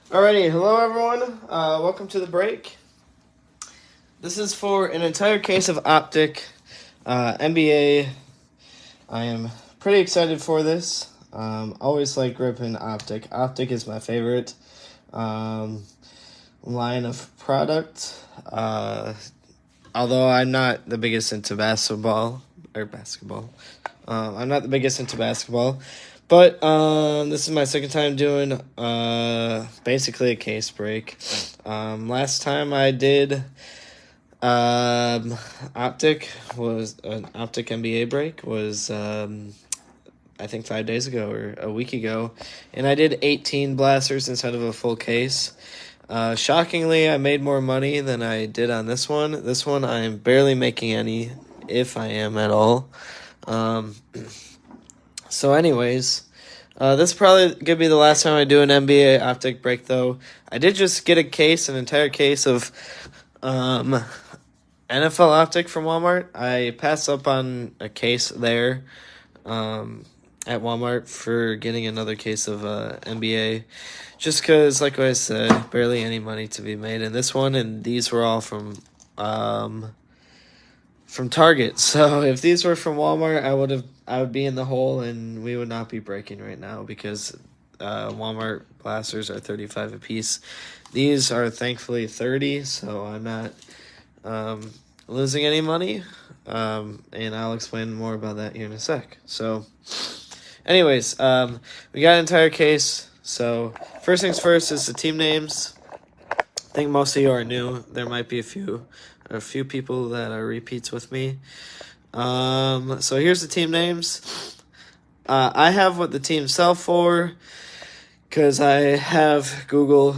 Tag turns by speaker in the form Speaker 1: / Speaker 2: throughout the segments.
Speaker 1: Alrighty, hello everyone. Welcome to the break. This is for an entire case of Optic NBA. I am pretty excited for this. Always like ripping Optic. Optic is my favorite line of product. Although I'm not the biggest into basketball. I'm not the biggest into basketball. But this is my second time doing basically a case break. Last time I did Optic was an Optic NBA break was I think 5 days ago or a week ago, and I did 18 blasters instead of a full case. Shockingly, I made more money than I did on this one. This one I am barely making any, if I am at all. So anyways, this is probably going to be the last time I do an NBA Optic break, though. I did just get an entire case of NFL Optic from Walmart. I passed up on a case there at Walmart for getting another case of NBA. Just because, like I said, barely any money to be made in this one, and these were all from Target. So if these were from Walmart, I would be in the hole and we would not be breaking right now because Walmart blasters are 35 a piece. These are thankfully 30, so I'm not losing any money. And I'll explain more about that here in a sec. So anyways, we got an entire case. So first things first is the team names. I think most of you are new. There might be a few people that are repeats with me. So here's the team names. I have what the teams sell for because I have Google,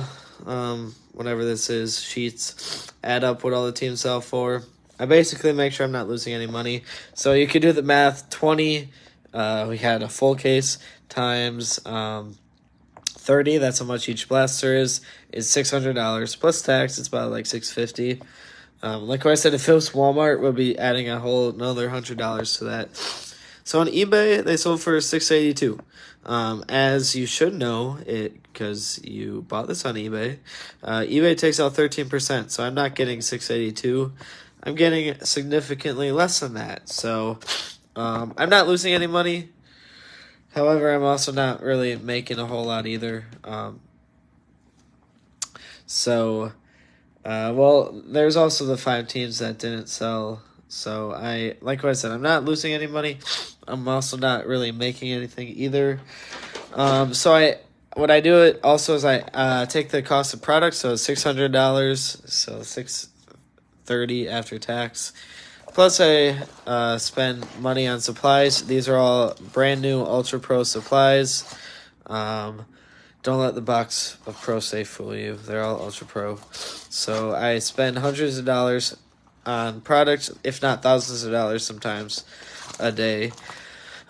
Speaker 1: whatever this is, sheets, add up what all the teams sell for. I basically make sure I'm not losing any money. So you could do the math. 20, we had a full case times 30. That's how much each blaster is $600 plus tax. It's about like $650. Like I said, if it was Walmart, we'll be adding a whole another $100 to that. So on eBay, they sold for $682. As you should know, because you bought this on eBay. eBay takes out 13%, so I'm not getting $682. I'm getting significantly less than that. So I'm not losing any money. However, I'm also not really making a whole lot either. Well, there's also the 5 teams that didn't sell. So like I said, I'm not losing any money. I'm also not really making anything either. What I do it also is I take the cost of product, so $600, so $630 after tax. Plus, I spend money on supplies. These are all brand new Ultra Pro supplies. Don't let the box of Pro Safe fool you. They're all Ultra Pro. So I spend hundreds of dollars on products, if not thousands of dollars sometimes, a day.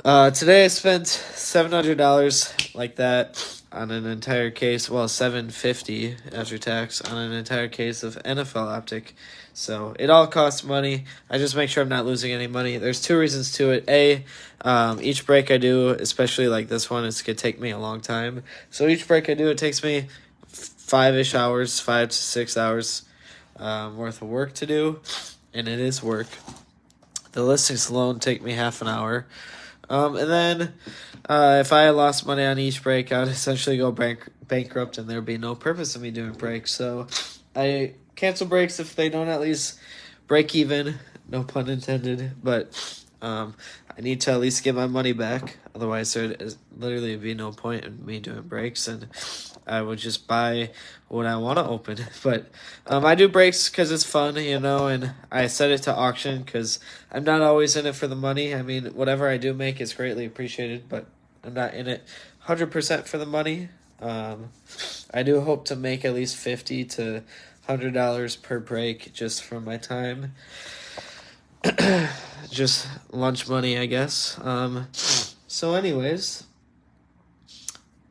Speaker 1: Today I spent $700 like that on an entire case. Well, $750 after tax on an entire case of NFL Optic. So it all costs money. I just make sure I'm not losing any money. There's 2 reasons to it. Each break I do, especially like this one, it's going to take me a long time. So each break I do, it takes me 5-ish hours, 5 to 6 hours worth of work to do. And it is work. The listings alone take me half an hour. And then if I lost money on each break, I would essentially go bankrupt and there would be no purpose of me doing breaks. So I cancel breaks if they don't at least break even, no pun intended, but I need to at least get my money back. Otherwise, there'd literally be no point in me doing breaks, and I would just buy what I want to open. But I do breaks because it's fun, and I set it to auction because I'm not always in it for the money. I mean, whatever I do make is greatly appreciated, but I'm not in it 100% for the money. I do hope to make at least $50 to $100 per break just from my time. Just lunch money, I guess. So anyways,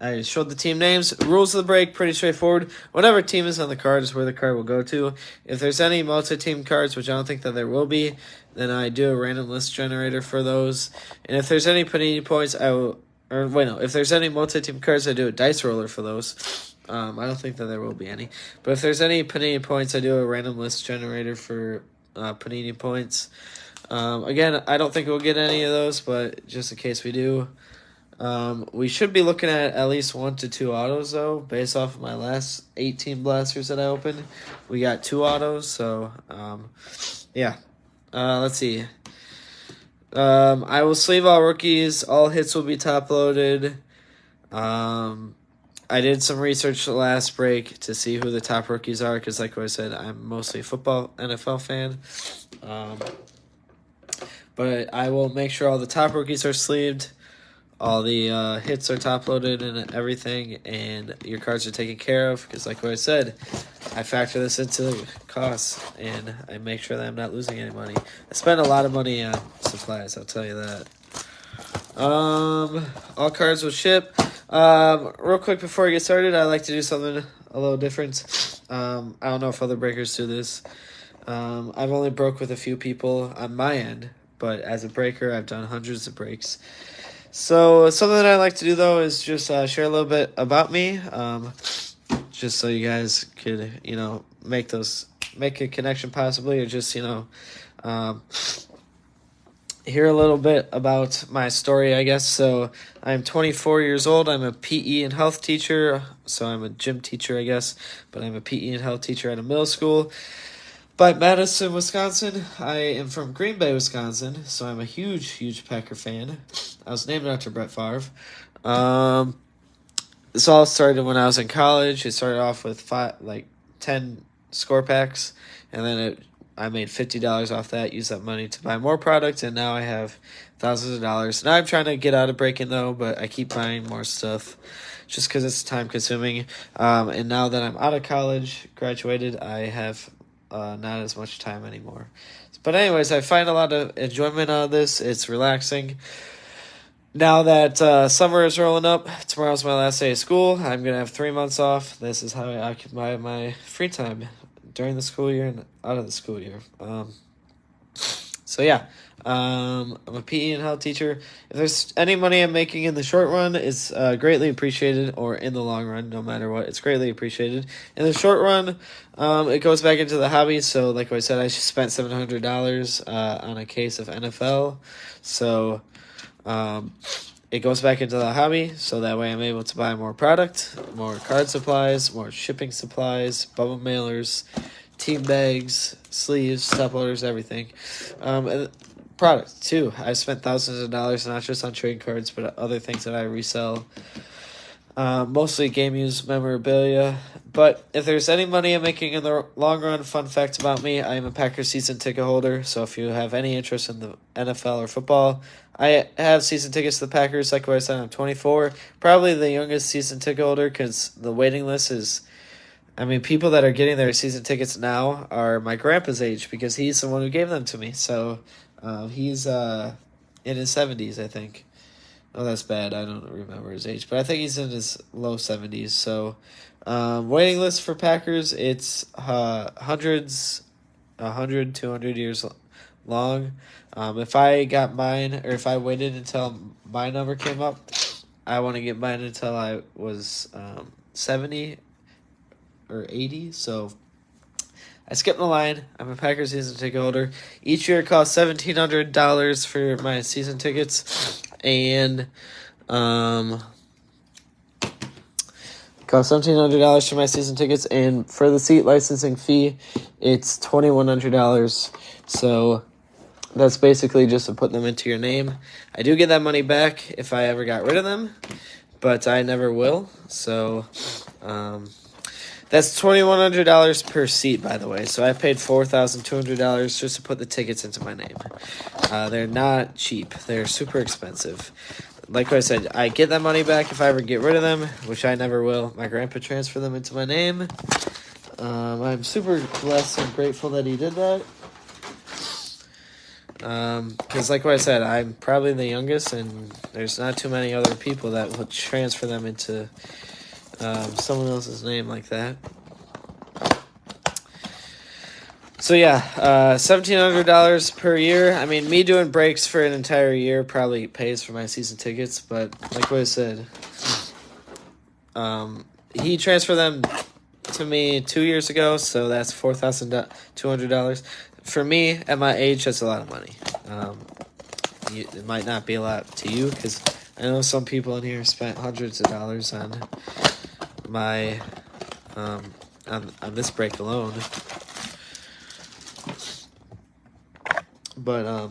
Speaker 1: I showed the team names. Rules of the break, pretty straightforward. Whatever team is on the card is where the card will go to. If there's any multi-team cards, which I don't think that there will be, then I do a random list generator for those. And if there's any panini points, if there's any multi-team cards, I do a dice roller for those. I don't think that there will be any. But if there's any Panini points, I do a random list generator for Panini points. Again, I don't think we'll get any of those, but just in case we do, we should be looking at least 1 to 2 autos, though, based off of my last 18 blasters that I opened. We got 2 autos, so, yeah. Let's see. I will sleeve all rookies. All hits will be top-loaded. I did some research the last break to see who the top rookies are, because like I said, I'm mostly a football NFL fan. But I will make sure all the top rookies are sleeved. All the hits are top-loaded and everything, and your cards are taken care of, because like what I said, I factor this into the costs, and I make sure that I'm not losing any money. I spend a lot of money on supplies, I'll tell you that. All cards will ship. Real quick before I get started, I like to do something a little different. I don't know if other breakers do this. I've only broke with a few people on my end, but as a breaker, I've done hundreds of breaks. So something that I like to do, though, is just share a little bit about me, just so you guys could, make a connection possibly, or just, hear a little bit about my story, I guess. So I'm 24 years old. I'm a PE and health teacher, so I'm a gym teacher, I guess, but I'm a PE and health teacher at a middle school by Madison, Wisconsin. I am from Green Bay, Wisconsin, so I'm a huge, huge Packer fan. I was named after Brett Favre. This all started when I was in college. It started off with 10 score packs, and then I made $50 off that, used that money to buy more product, and now I have thousands of dollars. Now I'm trying to get out of breaking, though, but I keep buying more stuff just because it's time-consuming. And now that I'm out of college, graduated, I have not as much time anymore. But anyways, I find a lot of enjoyment out of this. It's relaxing. Now that summer is rolling up, tomorrow's my last day of school. I'm going to have 3 months off. This is how I occupy my free time during the school year and out of the school year. So yeah, I'm a PE and health teacher. If there's any money I'm making in the short run, it's greatly appreciated, or in the long run, no matter what, it's greatly appreciated. In the short run, it goes back into the hobby. So like I said, I spent $700 on a case of NFL. So it goes back into the hobby, so that way I'm able to buy more product, more card supplies, more shipping supplies, bubble mailers, team bags, sleeves, top loaders, everything. And product, too. I spent thousands of dollars, not just on trading cards, but other things that I resell. Mostly game use memorabilia. But if there's any money I'm making in the long run, fun fact about me, I am a Packers season ticket holder. So if you have any interest in the NFL or football, I have season tickets to the Packers. Like what I said, I'm 24. Probably the youngest season ticket holder, because the waiting list is... people that are getting their season tickets now are my grandpa's age, because he's the one who gave them to me. So he's in his 70s, I think. Oh, that's bad. I don't remember his age, but I think he's in his low 70s. So waiting list for Packers, it's hundreds, 100, 200 years long. If I got mine, or if I waited until my number came up, I want to get mine until I was 70 or 80. So I skipped the line. I'm a Packers season ticket holder. Each year it costs $1,700 for my season tickets, and costs $1,700 for my season tickets, and for the seat licensing fee, it's $2,100. So that's basically just to put them into your name. I do get that money back if I ever got rid of them, but I never will. So that's $2,100 per seat, by the way. So I paid $4,200 just to put the tickets into my name. They're not cheap. They're super expensive. Like I said, I get that money back if I ever get rid of them, which I never will. My grandpa transferred them into my name. I'm super blessed and grateful that he did that. Because like what I said, I'm probably the youngest, and there's not too many other people that will transfer them into someone else's name like that. So yeah, $1,700 per year. Me doing breaks for an entire year probably pays for my season tickets, but like what I said, he transferred them to me 2 years ago, so that's $4,200. For me, at my age, that's a lot of money. It might not be a lot to you, because I know some people in here spent hundreds of dollars on my on this break alone. But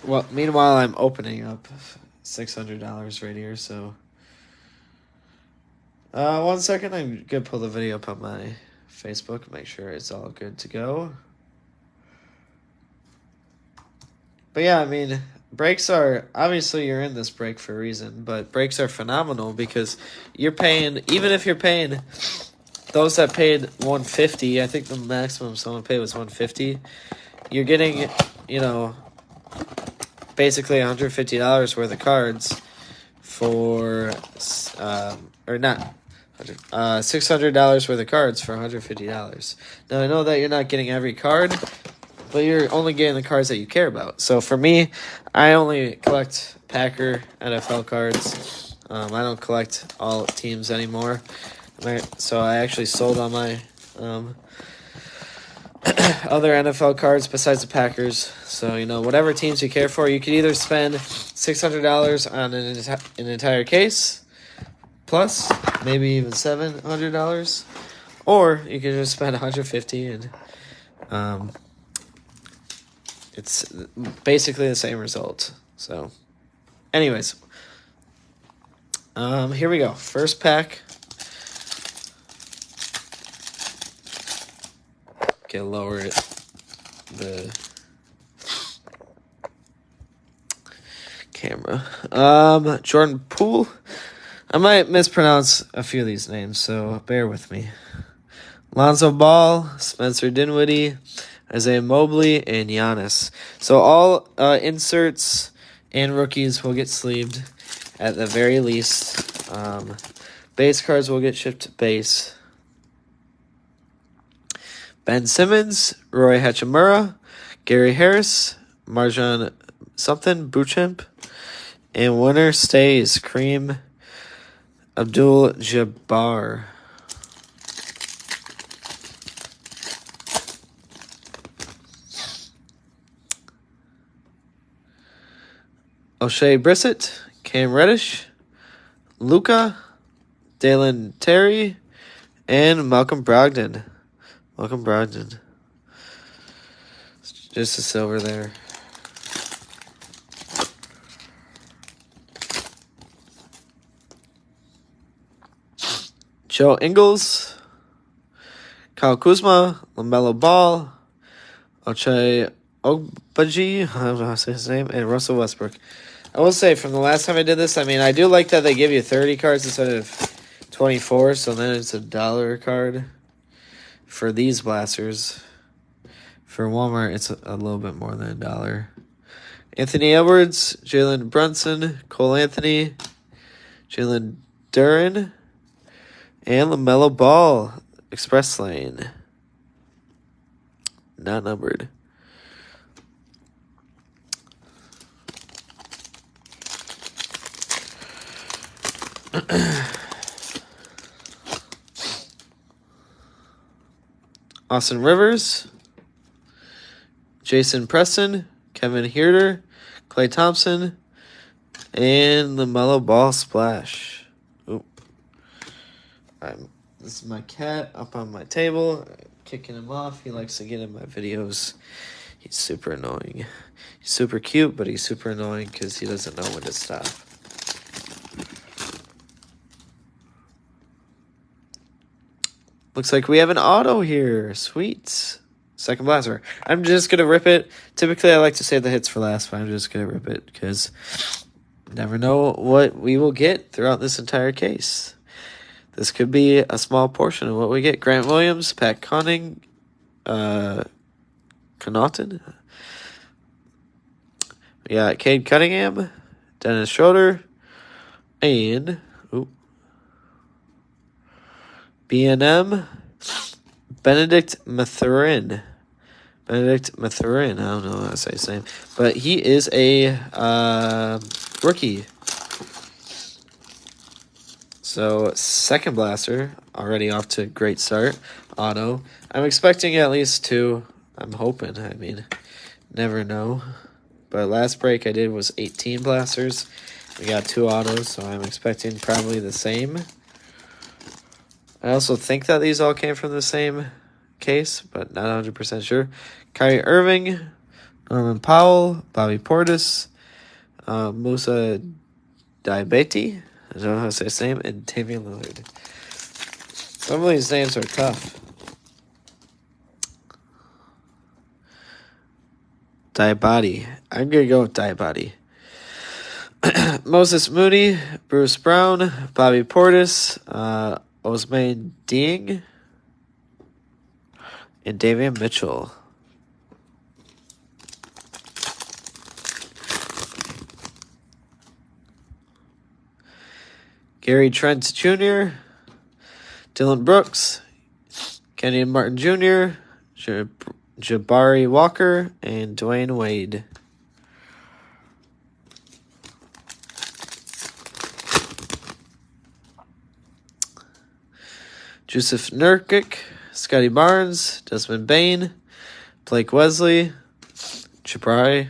Speaker 1: well, meanwhile, I'm opening up $600 right here. So 1 second, I'm gonna pull the video up on my Facebook, make sure it's all good to go. But yeah, I mean, breaks are, obviously you're in this break for a reason, but breaks are phenomenal because you're paying, even if you're paying, those that paid $150, I think the maximum someone paid was $150, you're getting, you know, basically $150 worth of cards for, or not, $600 worth of cards for $150. Now, I know that you're not getting every card, but you're only getting the cards that you care about. So for me, I only collect Packer NFL cards. I don't collect all teams anymore. So I actually sold all my other NFL cards besides the Packers. So, you know, whatever teams you care for, you could either spend $600 on an entire case, plus maybe even $700, or you can just spend $150 and it's basically the same result. So, anyways, here we go. First pack. Okay, lower it. The camera. Jordan Poole. I might mispronounce a few of these names, so bear with me. Lonzo Ball, Spencer Dinwiddie, Isaiah Mobley, and Giannis. So all inserts and rookies will get sleeved at the very least. Base cards will get shipped to base. Ben Simmons, Roy Hachimura, Gary Harris, Marjan something, Beauchamp, and winner stays Kareem Abdul-Jabbar. O'Shea Brissett, Cam Reddish, Luka, Dalen Terry, and Malcolm Brogdon. Malcolm Brogdon. Just a silver there. Joe Ingles, Kyle Kuzma, LaMelo Ball, Ochai Ogbaji, I don't know how to say his name, and Russell Westbrook. I will say, from the last time I did this, I mean, I do like that they give you 30 cards instead of 24, so then it's $1 a card for these blasters. For Walmart, it's a little bit more than $1. Anthony Edwards, Jalen Brunson, Cole Anthony, Jalen Duren, and LaMelo Ball, Express Lane. Not numbered. Austin Rivers, Jason Preston, Kevin Huerter, Klay Thompson, and LaMelo Ball Splash. Oop. This is my cat up on my table, kicking him off. He likes to get in my videos. He's super annoying. He's super cute, but he's super annoying because he doesn't know when to stop. Looks like we have an auto here. Sweet. Second blaster. I'm just going to rip it. Typically, I like to save the hits for last, but I'm just going to rip it because you never know what we will get throughout this entire case. This could be a small portion of what we get. Grant Williams, Pat Connaughton, we got Cade Cunningham, Dennis Schroeder, and B&M, Benedict Mathurin. I don't know how to say his name. But he is a rookie. So, second blaster, already off to a great start. Auto. I'm expecting at least 2. I'm hoping. I mean, never know. But last break I did was 18 blasters. We got 2 autos, so I'm expecting probably the same. I also think that these all came from the same case, but not 100% sure. Kyrie Irving, Norman Powell, Bobby Portis, Musa Diabete, I don't know how to say his name, and Damian Lillard. Some of these names are tough. Diabate. I'm going to go with Diabate. Moses Moody, Bruce Brown, Bobby Portis, Osman Dieng, and Davion Mitchell. Gary Trent Jr., Dylan Brooks, Kenyon Martin Jr., Jabari Walker, and Dwayne Wade. Jusuf Nurkic, Scotty Barnes, Desmond Bain, Blake Wesley, Jabari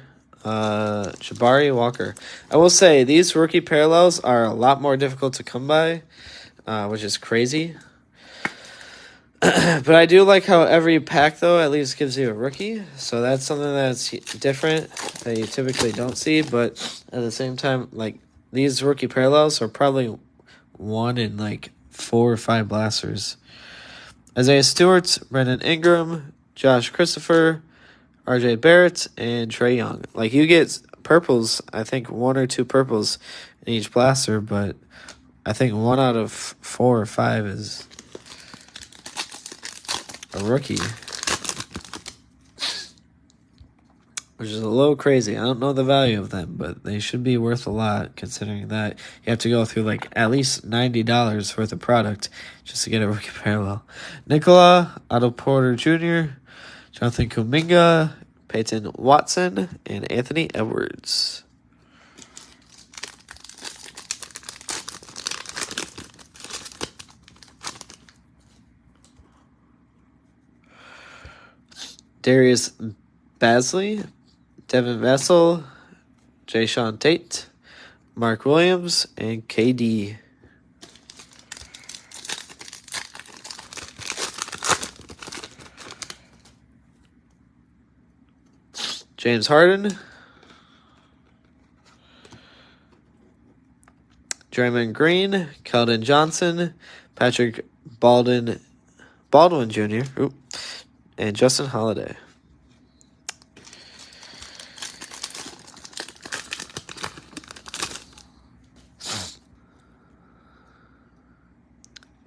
Speaker 1: Walker. I will say these rookie parallels are a lot more difficult to come by, which is crazy. But I do like how every pack, though, at least gives you a rookie. So that's something that's different that you typically don't see. But at the same time, like, these rookie parallels are probably 1 in, like, 4 or 5 blasters. Isaiah Stewart, Brendan Ingram, Josh Christopher, RJ Barrett, and Trae Young. Like, you get purples, I think 1 or 2 purples in each blaster, but I think 1 out of 4 or 5 is a rookie, which is a little crazy. I don't know the value of them, but they should be worth a lot, considering that you have to go through like at least $90 worth of product just to get a rookie parallel. Nicola, Otto Porter Jr., Jonathan Kuminga, Peyton Watson, and Anthony Edwards. Darius Bazley, Devin Vassell, Jayshawn Tate, Mark Williams, and KD. James Harden, Draymond Green, Keldon Johnson, Patrick Baldwin Jr., and Justin Holiday.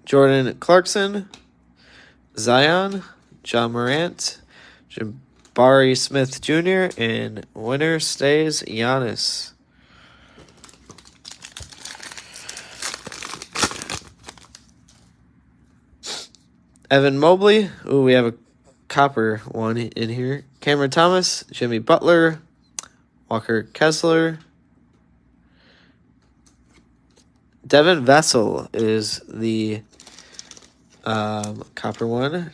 Speaker 1: Jordan Clarkson, Zion, John Morant, Jabari Smith Jr., and winner stays Giannis. Evan Mobley. Ooh, we have a copper one in here. Cameron Thomas, Jimmy Butler, Walker Kessler. Devin Vassell is the copper one.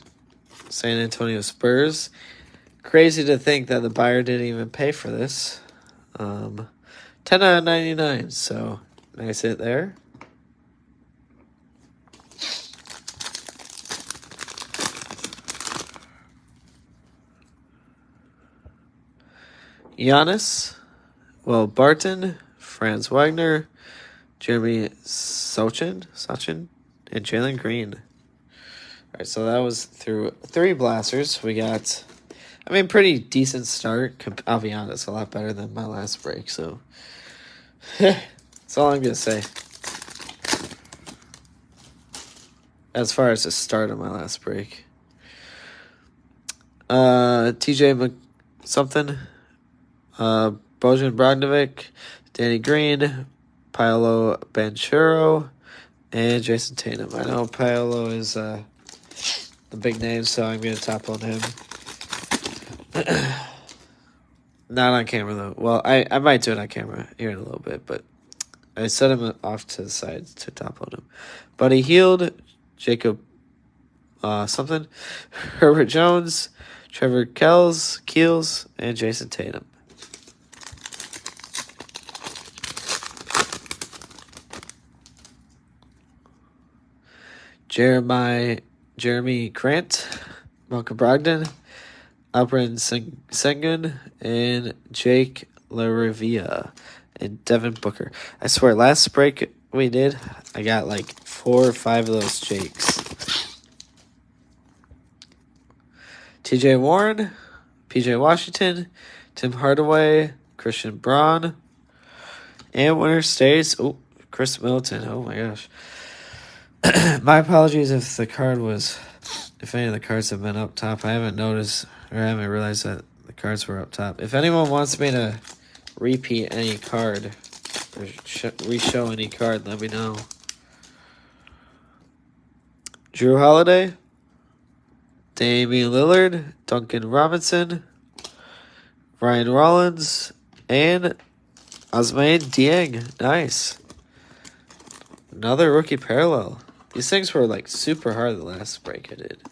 Speaker 1: San Antonio Spurs. Crazy to think that the buyer didn't even pay for this. 10 out of 99, so nice hit there. Giannis, Will Barton, Franz Wagner, Jeremy Sochin, and Jalen Green. All right, so that was through 3 blasters. We got, pretty decent start. I'll be honest, a lot better than my last break. So that's all I'm gonna say. As far as the start of my last break, TJ something. Bojan Bogdanovic, Danny Green, Paolo Banchero, and Jason Tatum. I know Paolo is the big name, so I'm going to top on him. Not on camera, though. Well, I might do it on camera here in a little bit, but I set him off to the side to top load him. Buddy Hield, Jacob something, Herbert Jones, Trevor Keels, and Jason Tatum. Jeremy Grant, Malcolm Brogdon, Alperen Sengun, and Jake LaRivia, and Devin Booker. I swear, last break we did, I got like 4 or 5 of those Jakes. TJ Warren, PJ Washington, Tim Hardaway, Christian Braun, and winner stays, Chris Middleton. Oh my gosh. My apologies if any of the cards have been up top. I haven't noticed or I haven't realized that the cards were up top. If anyone wants me to repeat any card or re-show any card, let me know. Drew Holiday, Damian Lillard, Duncan Robinson, Ryan Rollins, and Ousmane Dieng. Nice. Another rookie parallel. These things were like super hard the last break I did.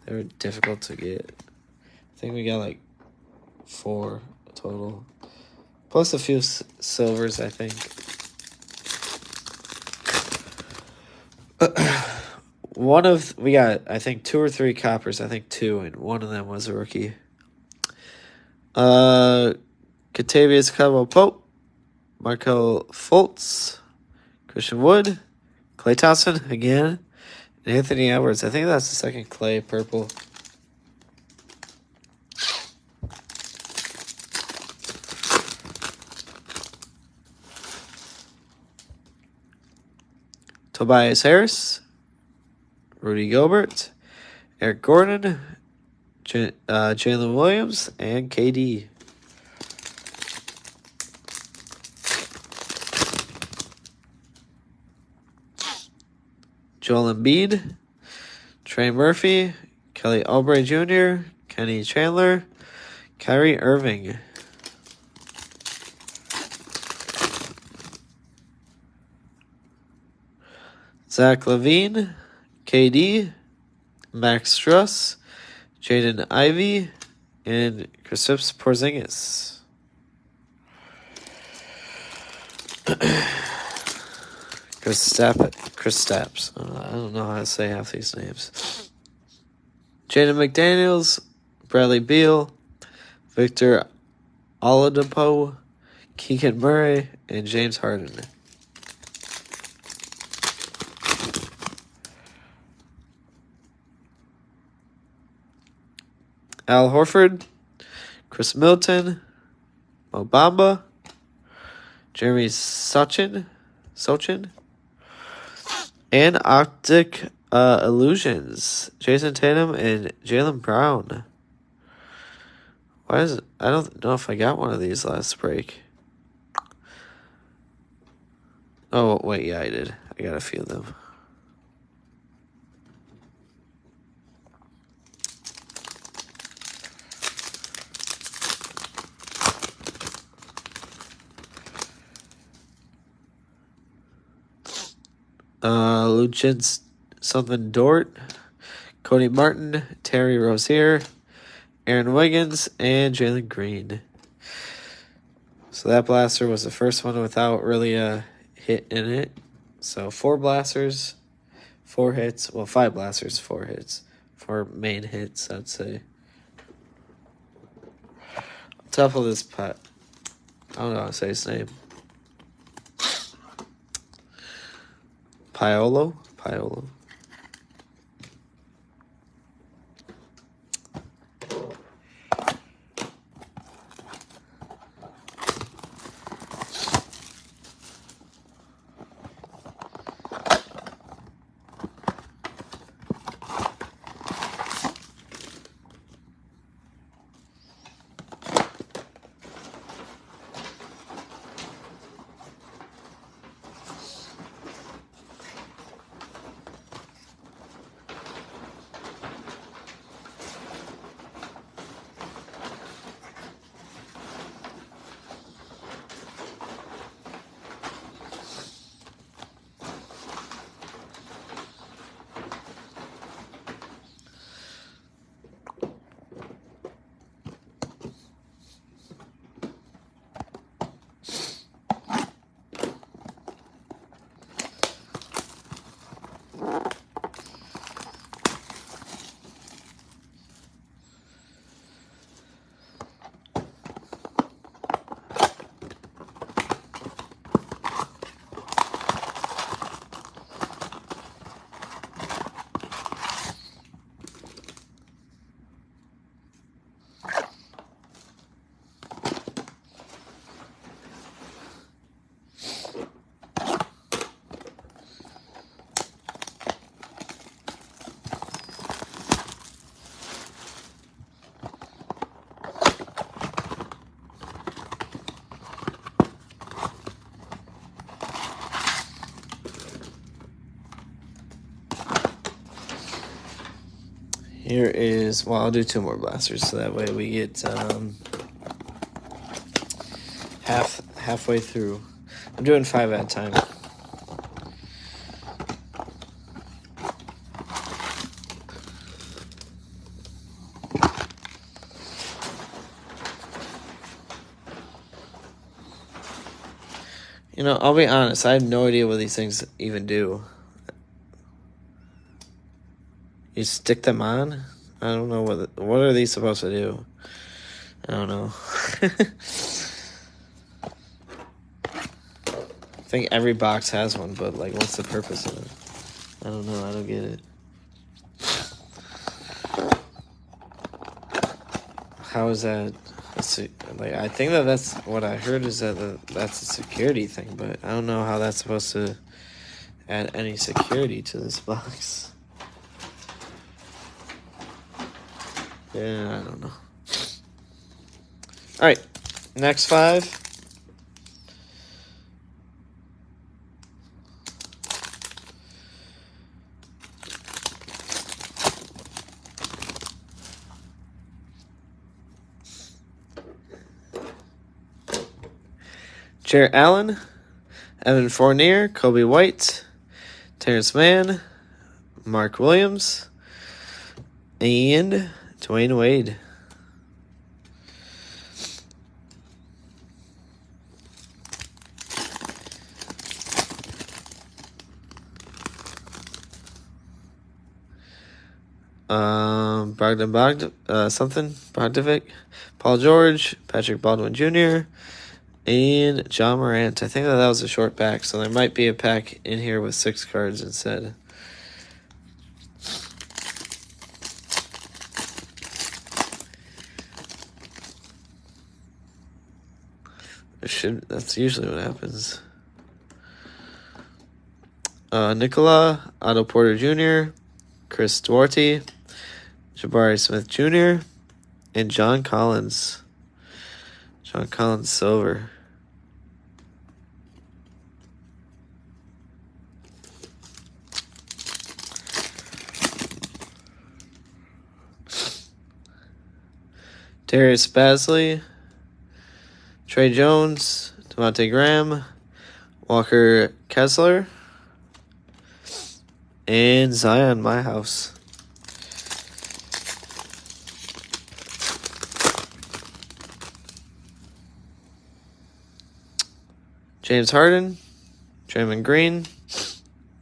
Speaker 1: They were difficult to get. I think we got like 4 total. Plus a few silvers, I think. We got, I think, 2 or 3 coppers. I think 2, and one of them was a rookie. Katavius Caldwell-Pope, Markel Fultz, Christian Wood, Klay Thompson again, and Anthony Edwards. I think that's the second Klay purple. Tobias Harris, Rudy Gobert, Eric Gordon, Jalen Williams, and KD. Joel Embiid, Trey Murphy, Kelly Oubre Jr., Kenny Chandler, Kyrie Irving. Zach LaVine, KD, Max Struss, Jaden Ivey, and Kristaps Porzingis. Kristaps. I don't know how to say half these names. Jaden McDaniels, Bradley Beal, Victor Oladipo, Keegan Murray, and James Harden. Al Horford, Chris Middleton, Mo Bamba, Jeremy Sochin, and Optic Illusions, Jason Tatum and Jaylen Brown. I don't know if I got one of these last break. Oh, wait, yeah, I did. I got a few of them. Lucian something Dort, Cody Martin, Terry Rozier, Aaron Wiggins, and Jalen Green. So that blaster was the first one without really a hit in it. So 4 blasters, 4 hits. Well, 5 blasters, 4 hits. 4 main hits, I'd say. On top of this pot, I don't know how to say his name. Piolo. Here is, well, I'll do 2 more blasters, so that way we get halfway through. I'm doing 5 at a time. You know, I'll be honest, I have no idea what these things even do. You stick them on? I don't know what are these supposed to do? I don't know. I think every box has one, but like, what's the purpose of it? I don't know. I don't get it. How is that? Like, I think that's what I heard is that's a security thing, but I don't know how that's supposed to add any security to this box. Yeah, I don't know. All right, next 5. Jarrett Allen, Evan Fournier, Kobe White, Terrence Mann, Mark Williams, and Dwayne Wade. Bogdanovic, Paul George, Patrick Baldwin Jr., and John Morant. I think that was a short pack, so there might be a pack in here with 6 cards instead. That's usually what happens. Nicola, Otto Porter Jr., Chris Duarte, Jabari Smith Jr., and John Collins. John Collins Silver. Darius Bazley, Trey Jones, Devontae Graham, Walker Kessler, and Zion Myhouse. James Harden, Draymond Green,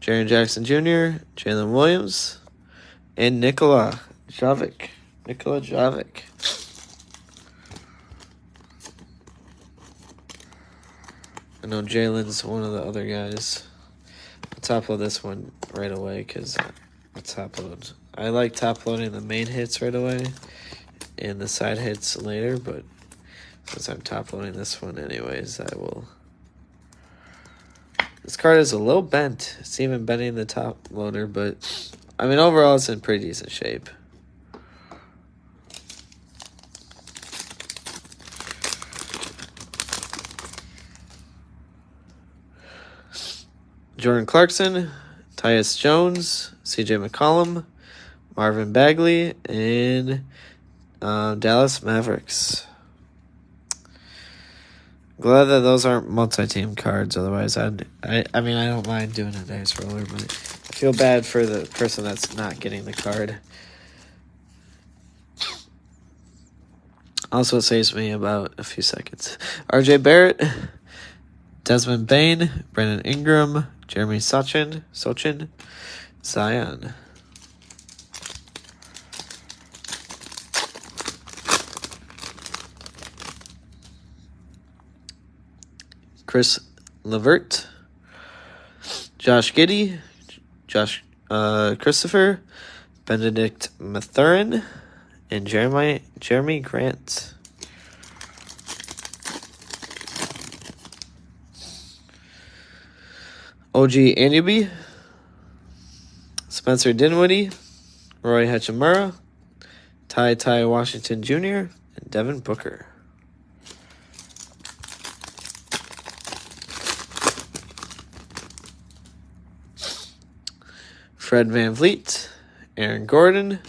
Speaker 1: Jaren Jackson Jr., Jalen Williams, and Nikola Jovic. I know Jalen's one of the other guys. I'll top load this one right away because I'll top load. I like top loading the main hits right away and the side hits later, but since I'm top loading this one anyways, I will. This card is a little bent. It's even bending the top loader, but I mean, overall, it's in pretty decent shape. Jordan Clarkson, Tyus Jones, CJ McCollum, Marvin Bagley, and Dallas Mavericks. Glad that those aren't multi-team cards. Otherwise, I mean, I don't mind doing a dice roller, but I feel bad for the person that's not getting the card. Also, it saves me about a few seconds. RJ Barrett, Desmond Bain, Brandon Ingram, Jeremy Sochin, Zion. Chris Levert, Josh Giddey, Christopher, Benedict Mathurin, and Jeremy Grant. OG Anunoby, Spencer Dinwiddie, Roy Hachimura, Ty Washington Jr., and Devin Booker. Fred VanVleet, Aaron Gordon,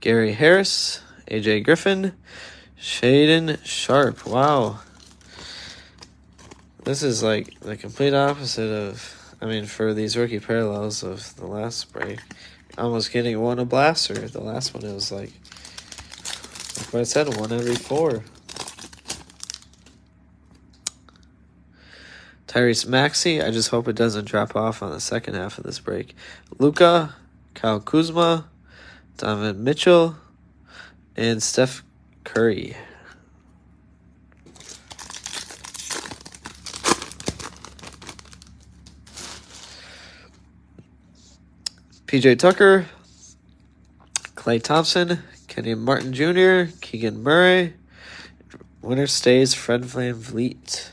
Speaker 1: Gary Harris, AJ Griffin, Shaden Sharp. Wow. This is like the complete opposite of, I mean, for these rookie parallels of the last break. Almost getting one a blaster. The last one, it was like what I said, one every 4. Tyrese Maxey, I just hope it doesn't drop off on the second half of this break. Luka, Kyle Kuzma, Donovan Mitchell, and Steph Curry. PJ Tucker, Klay Thompson, Kenyon Martin Jr., Keegan Murray. Winner stays Fred VanVleet.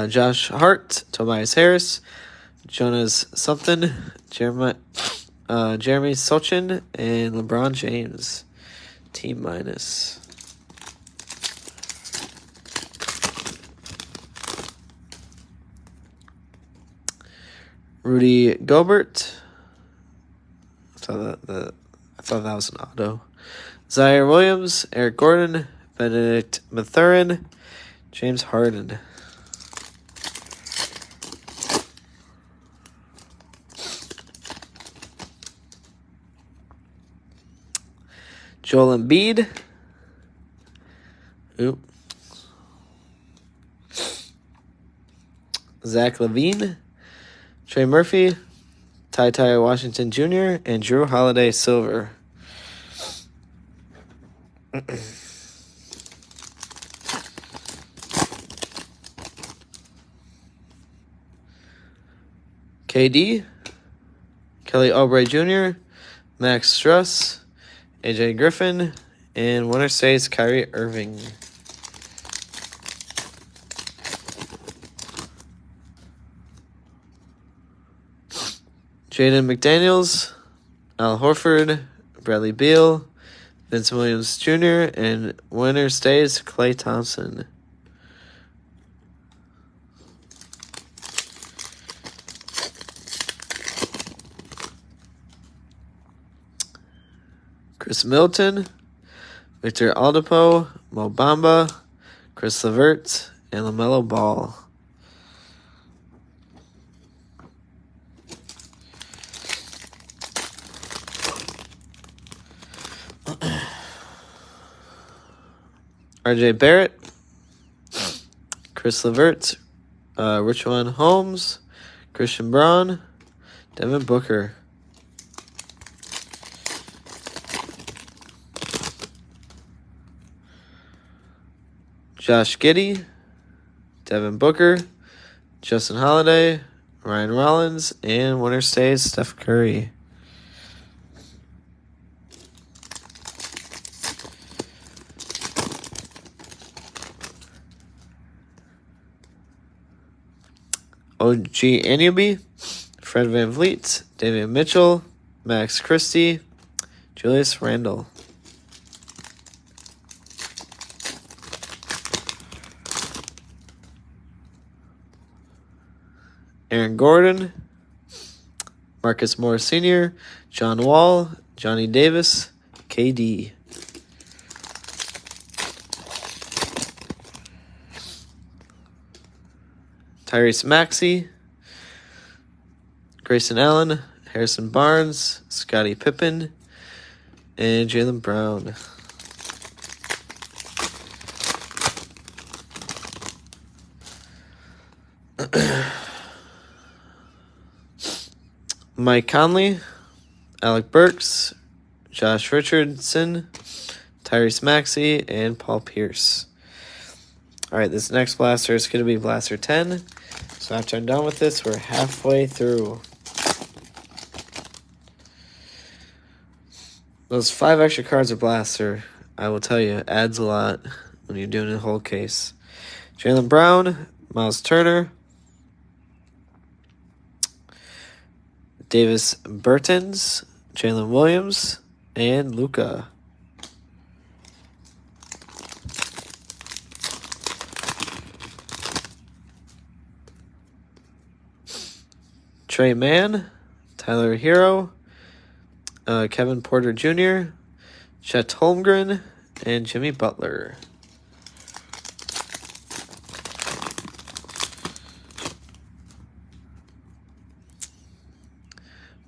Speaker 1: Josh Hart, Tobias Harris, Jonas something, Jeremy Sochin, and LeBron James. Team minus. Rudy Gobert. I thought that was an auto. Zaire Williams, Eric Gordon, Benedict Mathurin, James Harden. Joel Embiid. Zach LaVine. Trey Murphy. Ty Washington Jr. and Drew Holiday Silver. KD. Kelly Oubre Jr. Max Struss. AJ Griffin, and winner stays Kyrie Irving. Jaden McDaniels, Al Horford, Bradley Beal, Vince Williams Jr., and winner stays Klay Thompson. Chris Middleton, Victor Oladipo, Mo Bamba, Chris LeVert, and LaMelo Ball. RJ Barrett, Chris LeVert, Richwan Holmes, Christian Braun, Devin Booker. Josh Giddey, Devin Booker, Justin Holiday, Ryan Rollins, and winner stays Steph Curry. OG Anunoby, Fred VanVleet, Davion Mitchell, Max Christie, Julius Randle. Aaron Gordon, Marcus Morris Sr., John Wall, Johnny Davis, KD. Tyrese Maxey, Grayson Allen, Harrison Barnes, Scottie Pippen, and Jaylen Brown. Mike Conley, Alec Burks, Josh Richardson, Tyrese Maxey, and Paul Pierce. All right, this next blaster is going to be Blaster 10. So after I'm done with this, we're halfway through. Those 5 extra cards of Blaster, I will tell you, adds a lot when you're doing a whole case. Jaylen Brown, Miles Turner, Davis Bertans, Jalen Williams, and Luka. Trey Mann, Tyler Hero, Kevin Porter Jr., Chet Holmgren, and Jimmy Butler.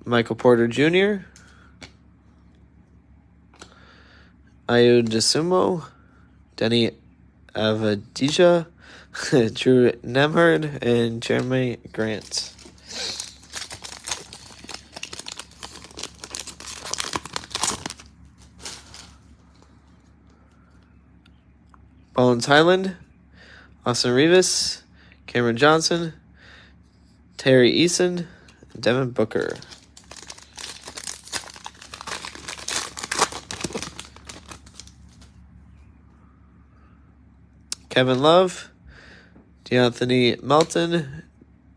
Speaker 1: Michael Porter Jr., Ayu Desumo, Denny Avadija, Drew Nemhard, and Jeremy Grant. Bones Highland, Austin Rivas, Cameron Johnson, Terry Eason, and Devin Booker. Kevin Love, DeAnthony Melton,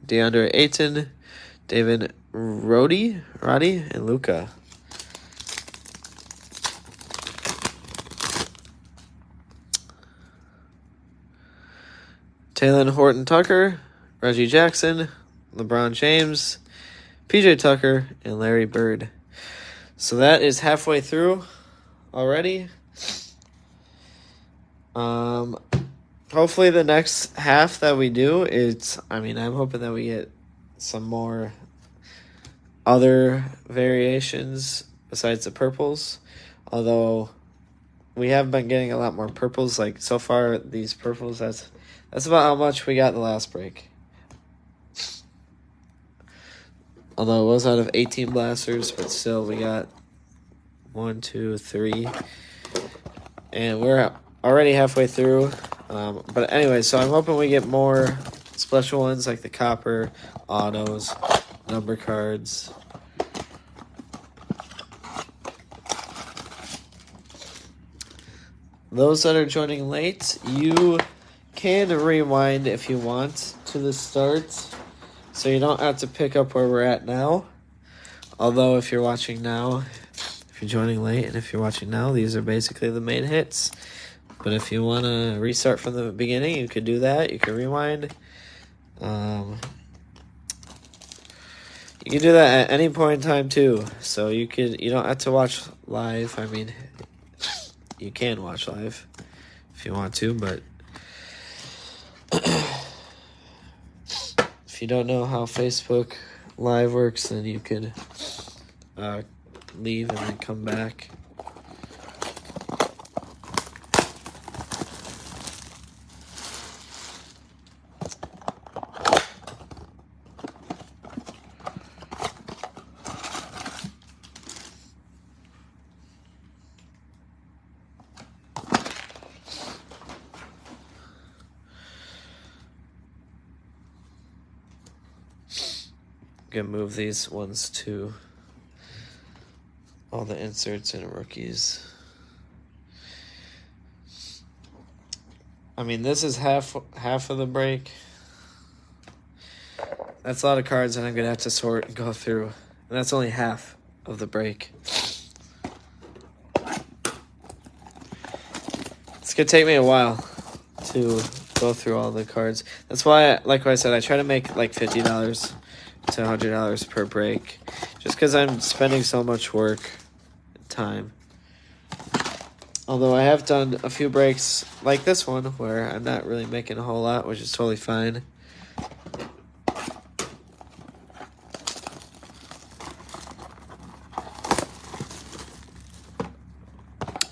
Speaker 1: DeAndre Ayton, David Roddy, and Luka. Taylor Horton Tucker, Reggie Jackson, LeBron James, PJ Tucker, and Larry Bird. So that is halfway through already. Hopefully the next half that we do I'm hoping that we get some more other variations besides the purples. Although we have been getting a lot more purples. Like so far these purples, that's about how much we got the last break. Although it was out of 18 blasters, but still we got 1, 2, 3. And we're already halfway through. But anyway, so I'm hoping we get more special ones like the copper, autos, number cards. Those that are joining late, you can rewind if you want to the start. So you don't have to pick up where we're at now. Although if you're watching now, if you're joining late and if you're watching now, these are basically the main hits. But if you want to restart from the beginning, you could do that. You can rewind. You can do that at any point in time too. So you don't have to watch live. I mean, you can watch live if you want to, but if you don't know how Facebook Live works, then you could leave and then come back. Gonna move these ones to all the inserts and rookies. I mean, this is half of the break. That's a lot of cards, and I'm gonna have to sort and go through. And that's only half of the break. It's gonna take me a while to go through all the cards. That's why, like I said, I try to make like $50 to $100 per break, just because I'm spending so much work and time. Although I have done a few breaks like this one where I'm not really making a whole lot, which is totally fine.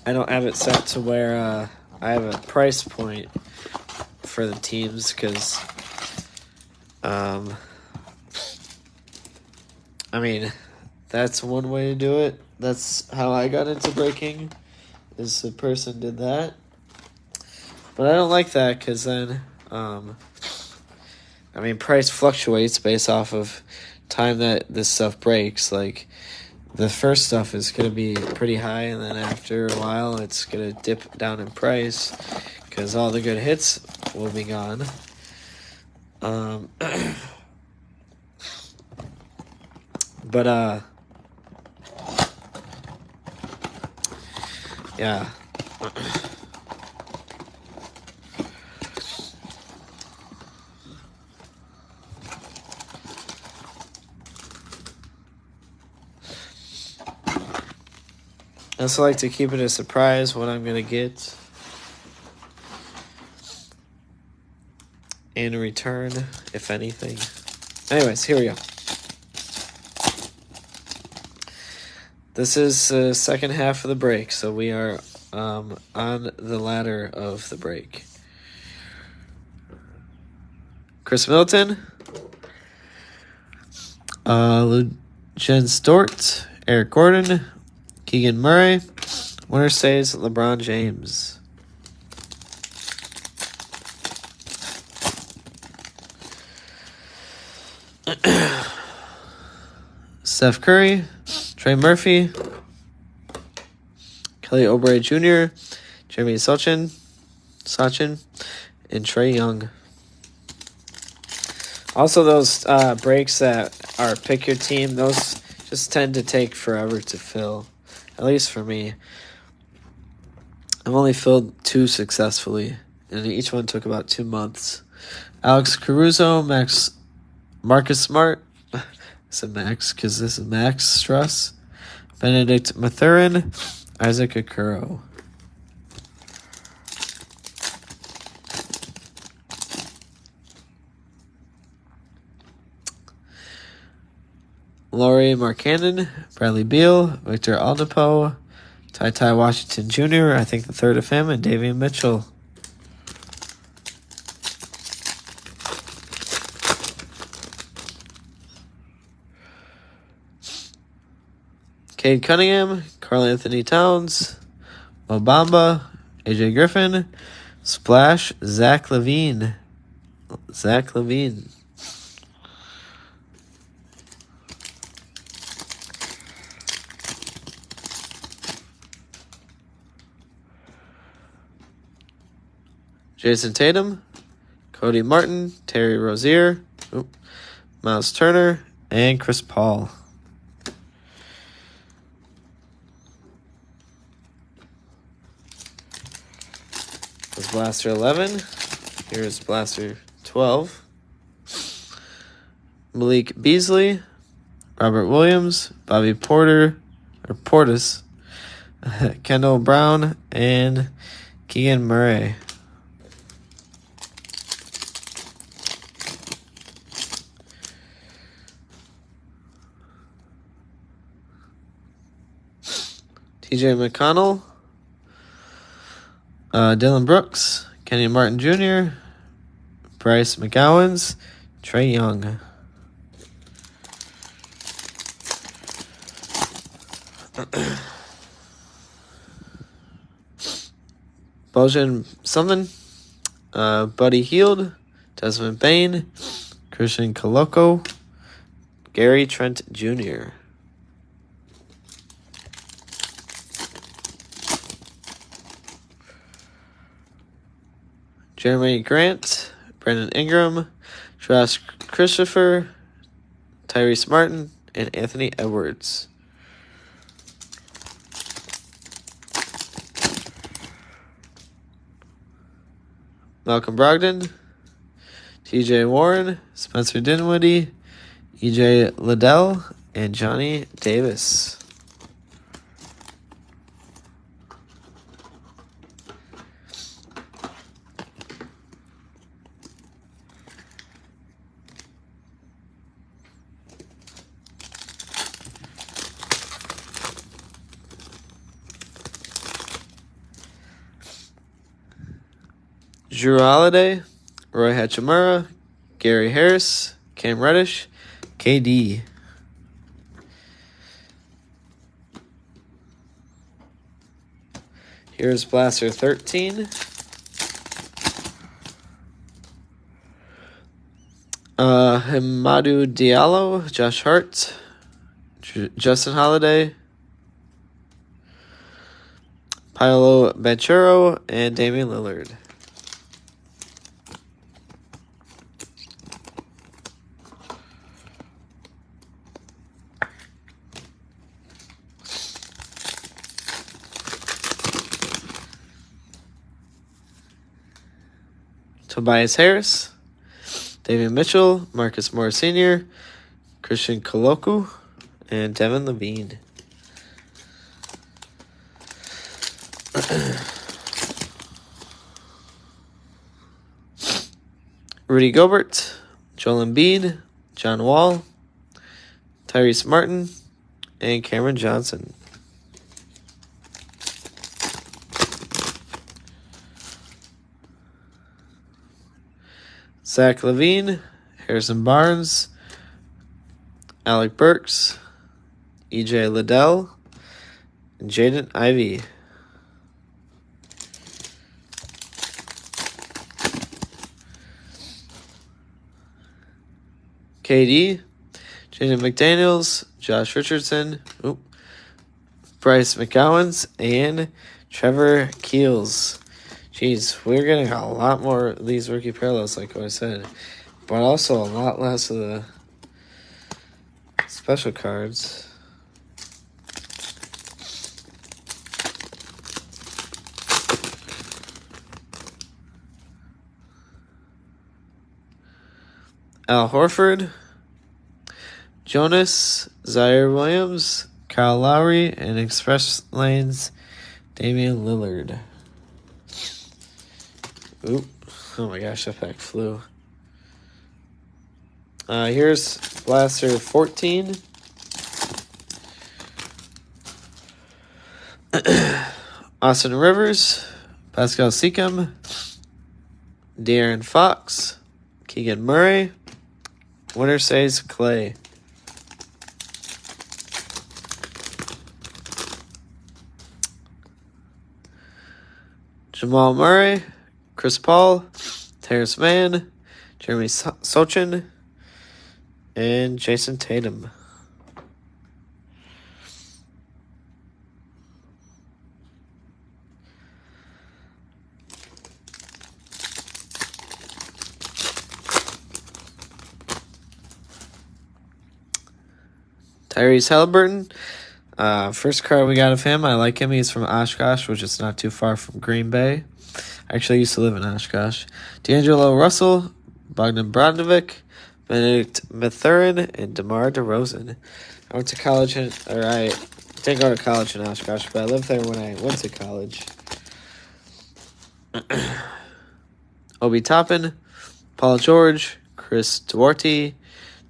Speaker 1: I don't have it set to where I have a price point for the teams because I mean, that's one way to do it. That's how I got into breaking, is the person did that. But I don't like that because then, price fluctuates based off of time that this stuff breaks. Like, the first stuff is going to be pretty high, and then after a while, it's going to dip down in price because all the good hits will be gone. But, yeah. I also like to keep it a surprise what I'm going to get in return, if anything. Anyways, here we go. This is the second half of the break, so we are on the ladder of the break. Chris Middleton, Jen Stort, Eric Gordon, Keegan Murray. Winner stays LeBron James. Steph Curry, Trey Murphy, Kelly Oubre Jr., Jeremy Sochin, and Trae Young. Also, those breaks that are pick your team, those just tend to take forever to fill, at least for me. I've only filled 2 successfully, and each one took about 2 months. Alex Caruso, Marcus Smart, I said Max because this is Max Struss, Benedict Mathurin, Isaac Okoro. Laurie Markkanen, Bradley Beal, Victor Oladipo, Ty Washington Jr., I think the third of him, and Davion Mitchell. Cade Cunningham, Karl Anthony Towns, Mo Bamba, AJ Griffin, Splash, Zach LaVine. Jason Tatum, Cody Martin, Terry Rozier, Miles Turner, and Chris Paul. That's Blaster 11. Here's Blaster 12. Malik Beasley, Robert Williams, Bobby Portis, Kendall Brown, and Keegan Murray. TJ McConnell, Dylan Brooks, Kenyon Martin Jr., Bryce McGowens, Trae Young. Bojan something, Buddy Hield, Desmond Bain, Christian Coloco, Gary Trent Jr. Jeremy Grant, Brandon Ingram, Josh Christopher, Tyrese Martin, and Anthony Edwards. Malcolm Brogdon, TJ Warren, Spencer Dinwiddie, EJ Liddell, and Johnny Davis. Drew Holiday, Roy Hachimura, Gary Harris, Cam Reddish, KD. Here's Blaster 13. Hamidou Diallo, Josh Hart, Justin Holiday, Paolo Banchero, and Damian Lillard. Tobias Harris, Davion Mitchell, Marcus Morris Sr., Christian Coloco, and Devin Levine. Rudy Gobert, Joel Embiid, John Wall, Tyrese Martin, and Cameron Johnson. Zach LaVine, Harrison Barnes, Alec Burks, EJ Liddell, and Jaden Ivey. KD, Jaden McDaniels, Josh Richardson, Bryce McGowens, and Trevor Keels. Jeez, we're getting a lot more of these rookie parallels, like I said, but also a lot less of the special cards. Al Horford, Jonas, Zaire Williams, Kyle Lowry, and Express Lanes Damian Lillard. Oop. Oh my gosh, that pack flew. Here's Blaster 14. Austin Rivers, Pascal Siakam, De'Aaron Fox, Keegan Murray. Winner says Clay. Jamal Murray, Chris Paul, Terrence Mann, Jeremy Sochin, and Jason Tatum. Tyrese Halliburton. First card we got of him. I like him. He's from Oshkosh, which is not too far from Green Bay. I actually used to live in Oshkosh. D'Angelo Russell, Bogdan Brodanovic, Benedict Mathurin, and DeMar DeRozan. I went to college, I didn't go to college in Oshkosh, but I lived there when I went to college. Obi Toppin, Paul George, Chris Duarte,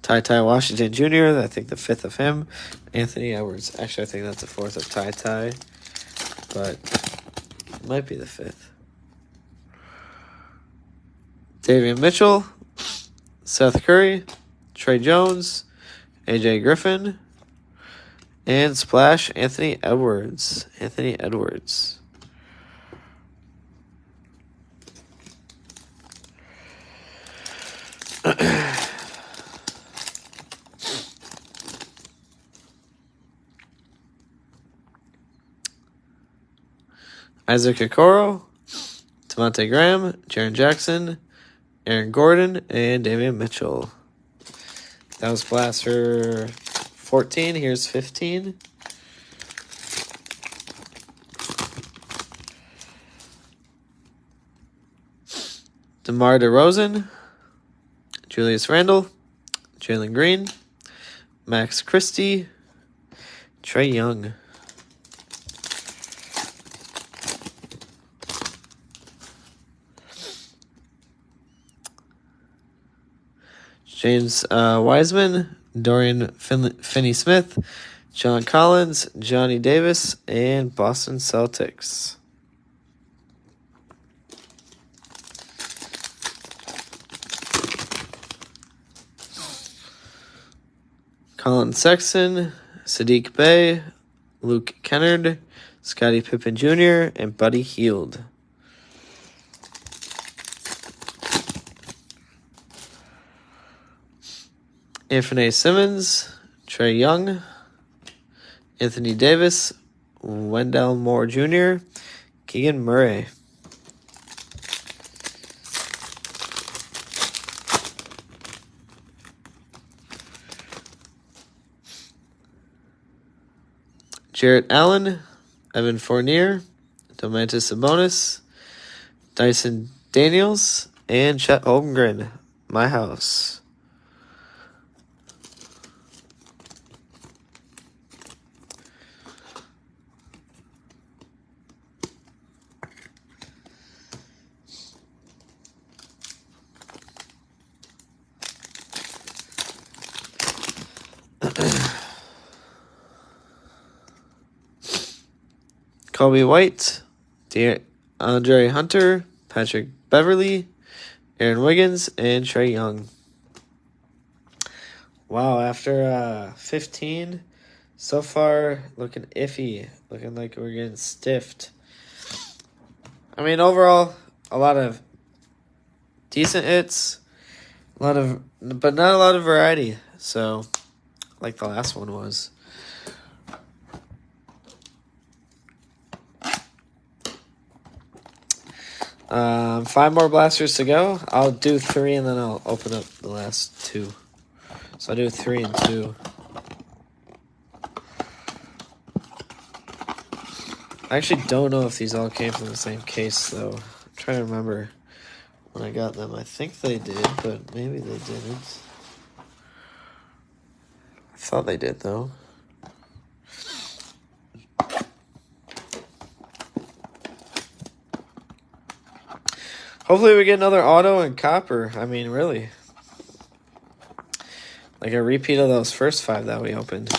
Speaker 1: Ty Washington Jr., I think the fifth of him, Anthony Edwards. Actually, I think that's the fourth of Ty, but it might be the fifth. Davion Mitchell, Seth Curry, Trey Jones, AJ Griffin, and Splash Anthony Edwards. Isaac Okoro, Devontae Graham, Jaren Jackson, Aaron Gordon, and Davion Mitchell. That was Blaster 14. Here's 15. DeMar DeRozan, Julius Randle, Jalen Green, Max Christie, Trae Young. James Wiseman, Dorian Finney-Smith, John Collins, Johnny Davis, and Boston Celtics. Colin Sexton, Sadiq Bey, Luke Kennard, Scottie Pippen Jr., and Buddy Hield. Anthony Simmons, Trae Young, Anthony Davis, Wendell Moore Jr., Keegan Murray. Jarrett Allen, Evan Fournier, Domantas Sabonis, Dyson Daniels, and Chet Holmgren, my house. Kobe White, Andre Hunter, Patrick Beverly, Aaron Wiggins, and Trae Young. Wow, after 15, so far looking iffy, looking like we're getting stiffed. I mean, overall, a lot of decent hits, but not a lot of variety. So, like the last one was. 5 more blasters to go. I'll do 3 and then I'll open up the last 2. So I'll do 3 and 2. I actually don't know if these all came from the same case though. I'm trying to remember when I got them. I think they did, but maybe they didn't. I thought they did though. Hopefully we get another auto and copper. I mean, really. Like a repeat of those first 5 that we opened.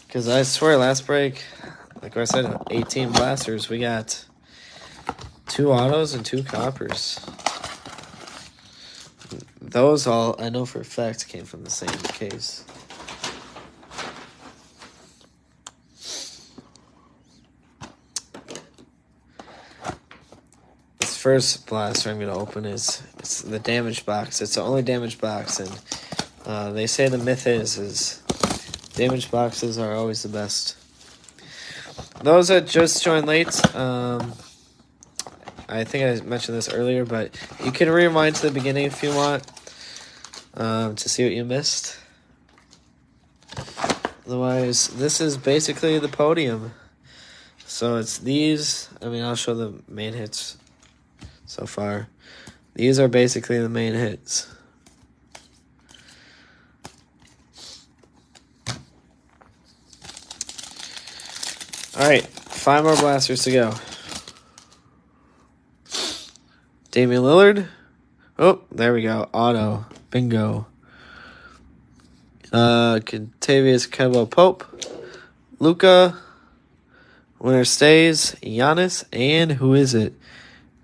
Speaker 1: Because I swear last break, like I said, 18 blasters. We got 2 autos and 2 coppers. Those all, I know for a fact, came from the same case. First blaster I'm going to open it's the damaged box. It's the only damaged box, and they say the myth is damaged boxes are always the best. Those that just joined late, I think I mentioned this earlier, but you can rewind to the beginning if you want to see what you missed. Otherwise, this is basically the podium. So it's these. I mean, I'll show the main hits. So far, these are basically the main hits. All right, 5 more blasters to go. Damian Lillard. Oh, there we go. Auto. Bingo. Contavious Kemba Pope. Luka. Winner stays. Giannis. And who is it?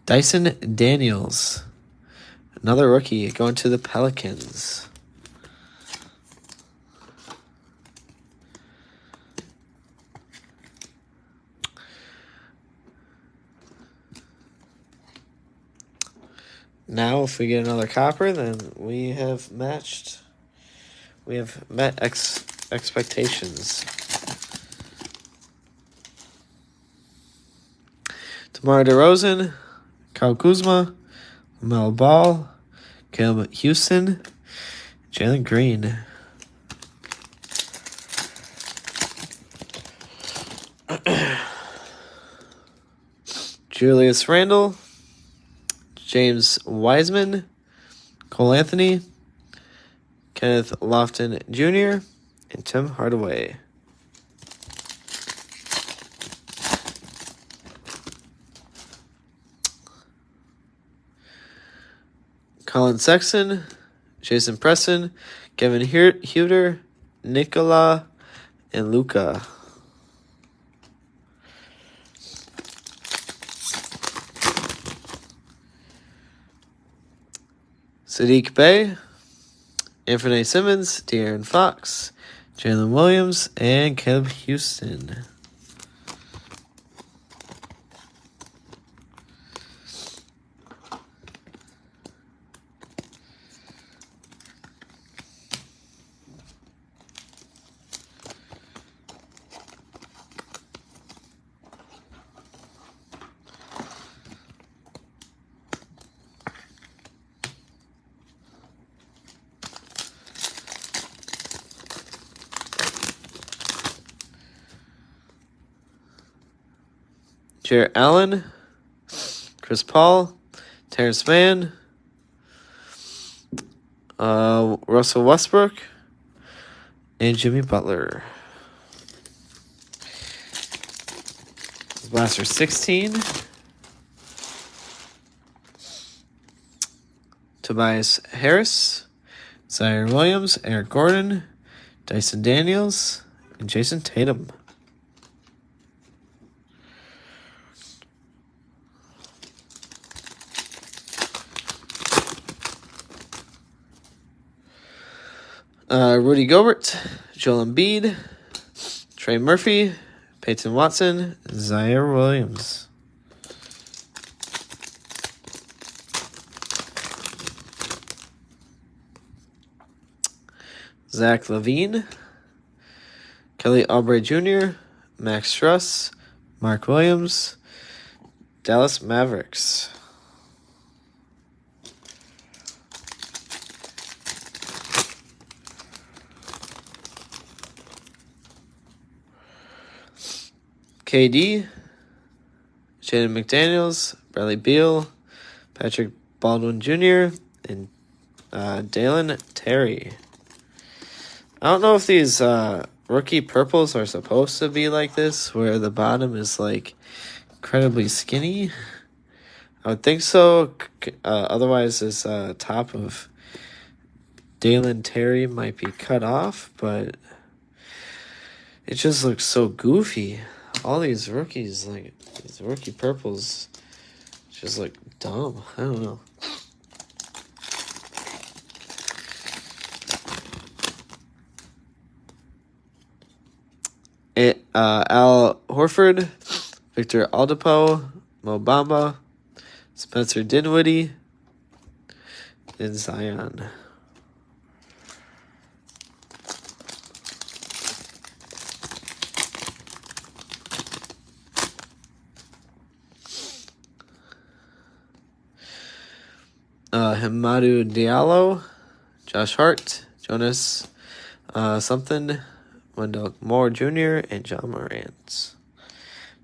Speaker 1: Dyson Daniels, another rookie, going to the Pelicans. Now, if we get another copper, then we have matched. We have met expectations. DeMar DeRozan, Kyle Kuzma, Mel Ball, Caleb Houston, Jalen Green. Julius Randle, James Wiseman, Cole Anthony, Kenneth Lofton Jr., and Tim Hardaway. Colin Sexton, Jason Preston, Kevin Huter, Nikola, and Luka. Sadiq Bey, Anthony Simmons, De'Aaron Fox, Jalen Williams, and Caleb Houston. Jarrett Allen, Chris Paul, Terrence Mann, Russell Westbrook, and Jimmy Butler. Blaster 16. Tobias Harris, Zion Williams, Eric Gordon, Dyson Daniels, and Jason Tatum. Rudy Gobert, Joel Embiid, Trey Murphy, Peyton Watson, Zaire Williams. Zach LaVine, Kelly Oubre Jr., Max Struss, Mark Williams, Dallas Mavericks. KD, Jaden McDaniels, Bradley Beal, Patrick Baldwin Jr., and Dalen Terry. I don't know if these rookie purples are supposed to be like this, where the bottom is like incredibly skinny. I would think so. Otherwise, this top of Dalen Terry might be cut off, but it just looks so goofy. All these rookies, like these rookie purples, just look dumb. I don't know. Al Horford, Victor Oladipo, Mo Bamba, Spencer Dinwiddie, and Zion. Hamidou Diallo, Josh Hart, Jonas something, Wendell Moore Jr., and John Morant.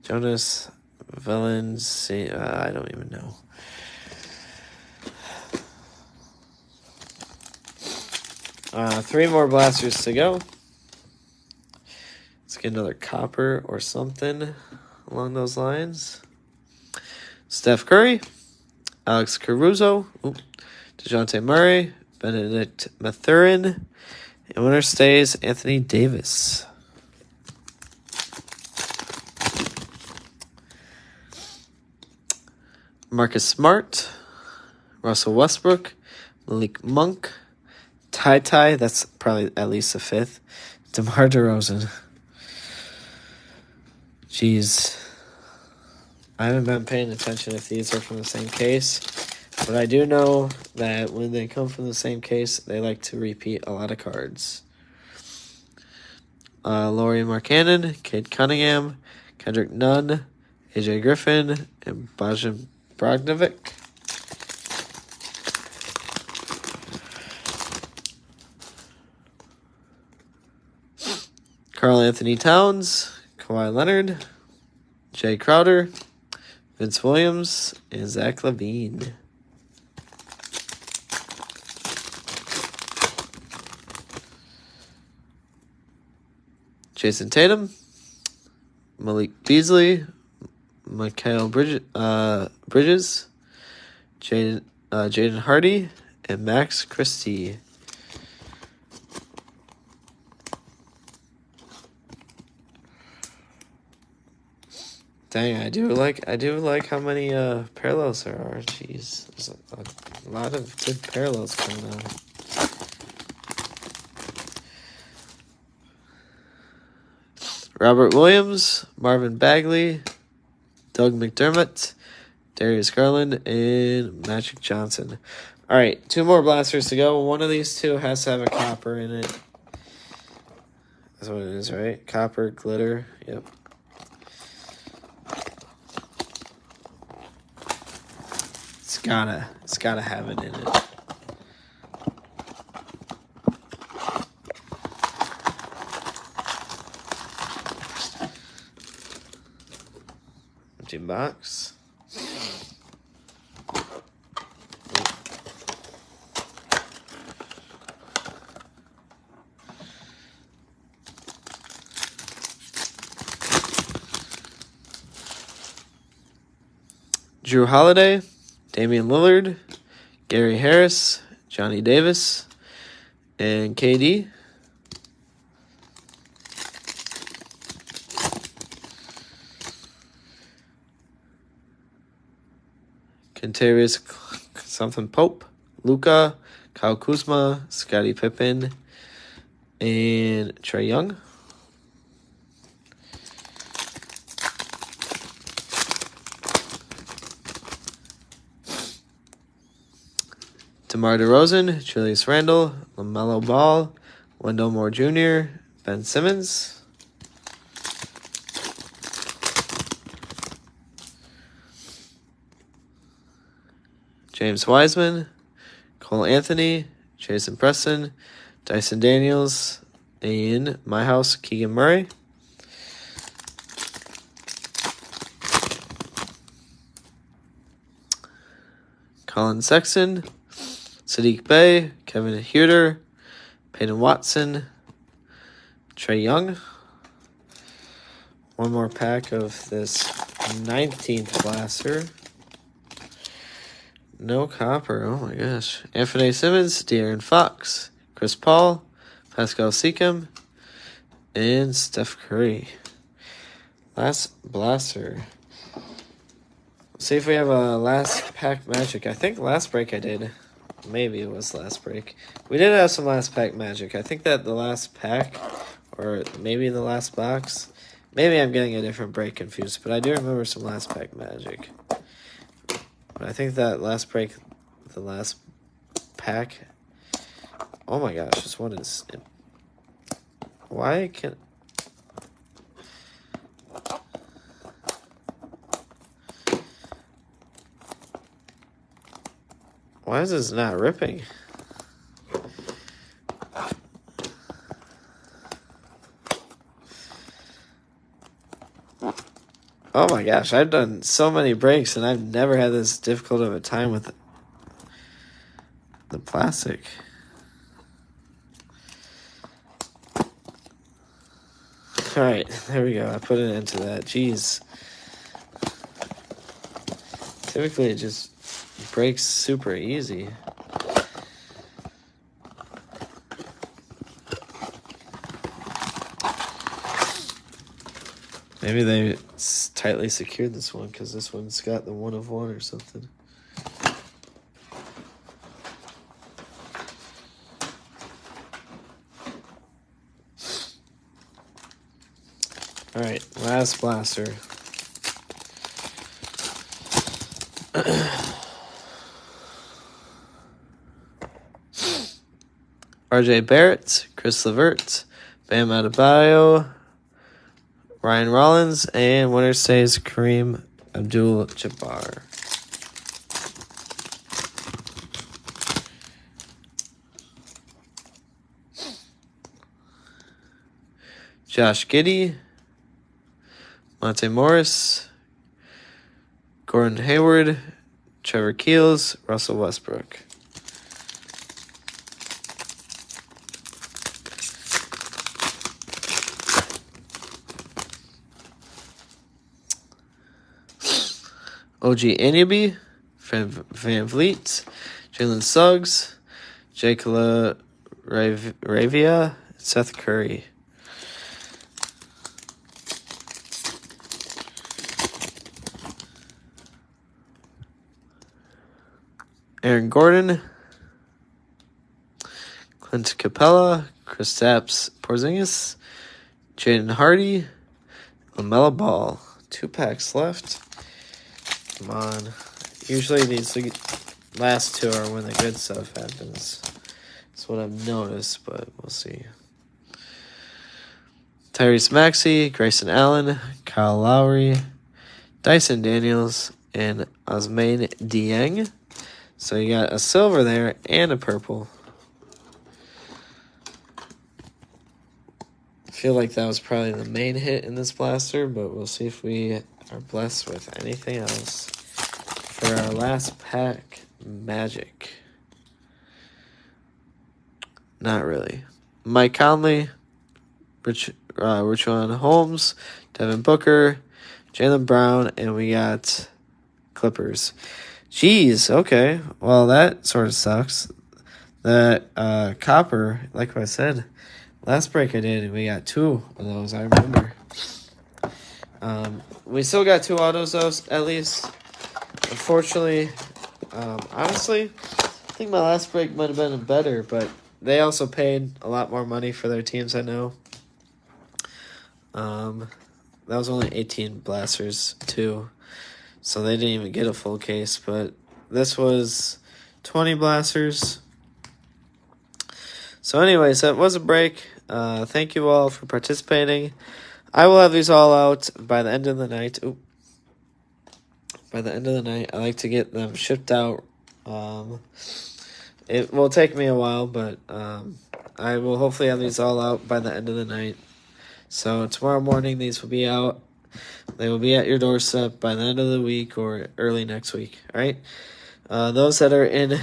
Speaker 1: Jonas Villains, I don't even know. Three more blasters to go. Let's get another copper or something along those lines. Steph Curry, Alex Caruso, DeJounte Murray, Benedict Mathurin, and winner stays Anthony Davis. Marcus Smart, Russell Westbrook, Malik Monk, Ty, that's probably at least a fifth, DeMar DeRozan. Jeez. I haven't been paying attention if these are from the same case, but I do know that when they come from the same case, they like to repeat a lot of cards. Laurie Markkanen, Cade Cunningham, Kendrick Nunn, AJ Griffin, and Bojan Bogdanovic. Karl Anthony Towns, Kawhi Leonard, Jay Crowder, Vince Williams, and Zach LaVine. Jason Tatum, Malik Beasley, Mikal Bridges, Jaden Hardy, and Max Christie. Dang, I do like how many parallels there are. Jeez, there's a lot of good parallels coming on. Robert Williams, Marvin Bagley, Doug McDermott, Darius Garland, and Magic Johnson. All right, two more blasters to go. One of these two has to have a copper in it. That's what it is, right? Copper, glitter, yep. It's gotta have it in it. Empty box. Drew Holiday, Damian Lillard, Gary Harris, Johnny Davis, and KD. Kentavious something Pope, Luka, Kyle Kuzma, Scottie Pippen, and Trae Young. DeMar DeRozan, Julius Randle, LaMelo Ball, Wendell Moore Jr., Ben Simmons. James Wiseman, Cole Anthony, Jason Preston, Dyson Daniels, and my house, Keegan Murray. Colin Sexton, Sadiq Bey, Kevin Huerter, Peyton Watson, Trae Young. One more pack of this 19th blaster. No copper. Oh my gosh. Anthony Simmons, De'Aaron Fox, Chris Paul, Pascal Siakam, and Steph Curry. Last blaster. See if we have a last pack magic. I think last break I did. Maybe it was last break. We did have some last pack magic. I think that the last pack, or maybe the last box. Maybe I'm getting a different break confused, but I do remember some last pack magic. But I think that last break, the last pack. Oh my gosh, this one is. Why can't. Why is this not ripping? Oh my gosh, I've done so many breaks and I've never had this difficult of a time with the plastic. Alright, there we go. I put it into that. Jeez. Typically it just breaks super easy. Maybe they tightly secured this one because this one's got the 1 of 1 or something. Alright, last blaster. RJ Barrett, Chris LeVert, Bam Adebayo, Ryan Rollins, and winner stays Kareem Abdul-Jabbar. Josh Giddey, Monte Morris, Gordon Hayward, Trevor Keels, Russell Westbrook. OG Anunoby, Van Vliet, Jalen Suggs, Jake LaRavia, Seth Curry. Aaron Gordon, Clint Capella, Kristaps Porzingis, Jaden Hardy, LaMelo Ball. 2 packs left. Come on. Usually these last 2 are when the good stuff happens. That's what I've noticed, but we'll see. Tyrese Maxey, Grayson Allen, Kyle Lowry, Dyson Daniels, and Ousmane Dieng. So you got a silver there and a purple. I feel like that was probably the main hit in this blaster, but we'll see if we are blessed with anything else for our last pack magic. Not really. Mike Conley, Richaun Holmes, Devin Booker, Jaylen Brown, and we got Clippers. Jeez, okay. Well, that sort of sucks. That copper, like I said, last break I did, we got 2 of those, I remember. We still got 2 autos, though, at least. Unfortunately, honestly, I think my last break might have been better, but they also paid a lot more money for their teams, I know. That was only 18 blasters, too. So they didn't even get a full case. But this was 20 blasters. So anyways, that was a break. Thank you all for participating. I will have these all out by the end of the night. By the end of the night, I like to get them shipped out. It will take me a while, but I will hopefully have these all out by the end of the night. So tomorrow morning, these will be out. They will be at your doorstep by the end of the week or early next week. All right. Those that are in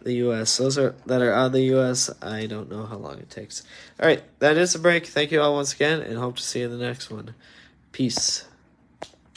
Speaker 1: the U.S., that are out of the U.S., I don't know how long it takes. All right, that is a break. Thank you all once again, and hope to see you in the next one. Peace.